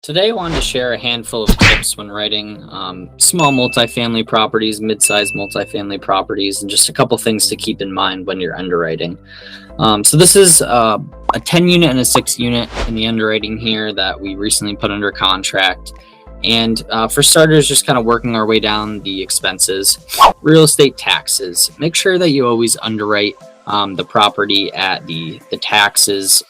Today, I wanted to share a handful of tips when writing small multifamily properties, mid-sized multifamily properties, and just a couple things to keep in mind when you're underwriting. So this is a 10 unit and a 6 unit in the underwriting here that we recently put under contract. And for starters, just kind of working our way down the expenses. Real estate taxes. Make sure that you always underwrite the property at the taxes,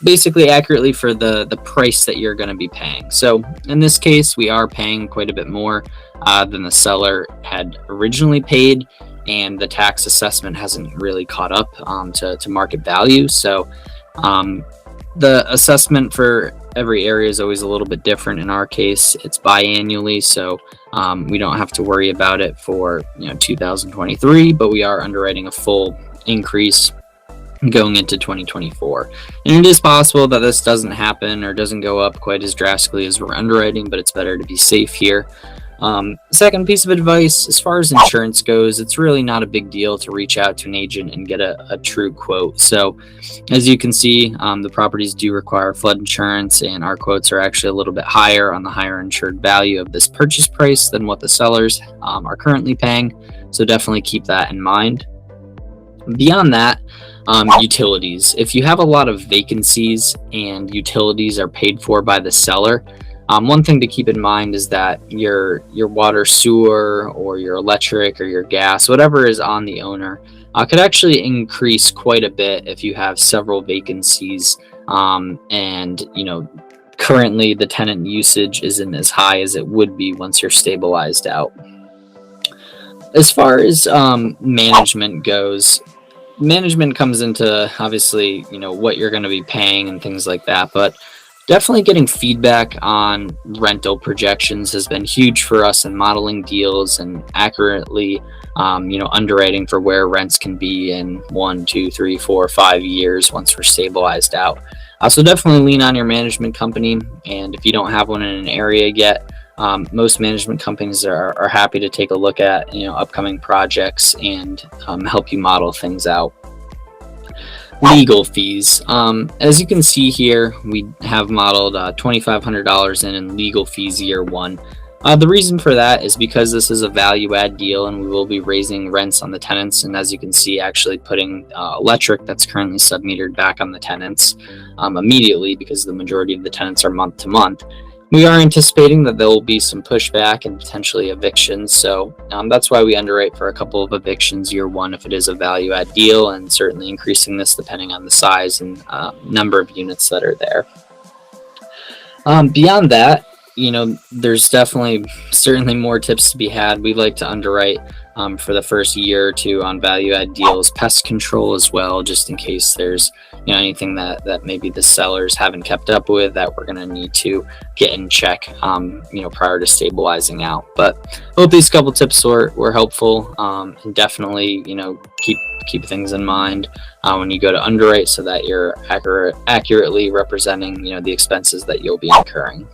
basically accurately for the price that you're going to be paying. So in this case, we are paying quite a bit more than the seller had originally paid, and the tax assessment hasn't really caught up to market value. So the assessment for every area is always a little bit different. In our case, it's biannually, so we don't have to worry about it for 2023, but we are underwriting a full increase going into 2024. And it is possible that this doesn't happen or doesn't go up quite as drastically as we're underwriting, but it's better to be safe here. Second piece of advice, as far as insurance goes, it's really not a big deal to reach out to an agent and get a true quote. So as you can see, the properties do require flood insurance, and our quotes are actually a little bit higher on the higher insured value of this purchase price than what the sellers are currently paying. So definitely keep that in mind. Beyond that, utilities. If you have a lot of vacancies and utilities are paid for by the seller, one thing to keep in mind is that your water, sewer, or your electric or your gas, whatever is on the owner, could actually increase quite a bit if you have several vacancies, and currently the tenant usage isn't as high as it would be once you're stabilized out. As far as management goes, management comes into obviously what you're going to be paying and things like that, but definitely getting feedback on rental projections has been huge for us in modeling deals and accurately underwriting for where rents can be in 1, 2, 3, 4, 5 years once we're stabilized out. So definitely lean on your management company, and if you don't have one in an area yet, most management companies are happy to take a look at upcoming projects and help you model things out. Legal fees. As you can see here, we have modeled $2,500 in legal fees year one. The reason for that is because this is a value add deal and we will be raising rents on the tenants, and as you can see, actually putting electric that's currently submetered back on the tenants immediately, because the majority of the tenants are month to month. We are anticipating that there will be some pushback and potentially evictions, so that's why we underwrite for a couple of evictions year one if it is a value add deal, and certainly increasing this depending on the size and number of units that are there. Beyond that, there's certainly more tips to be had. We like to underwrite for the first year or two on value add deals, pest control as well, just in case there's anything that maybe the sellers haven't kept up with that we're going to need to get in check prior to stabilizing out. But I hope these couple tips were helpful, and definitely keep things in mind when you go to underwrite, so that you're accurately representing the expenses that you'll be incurring.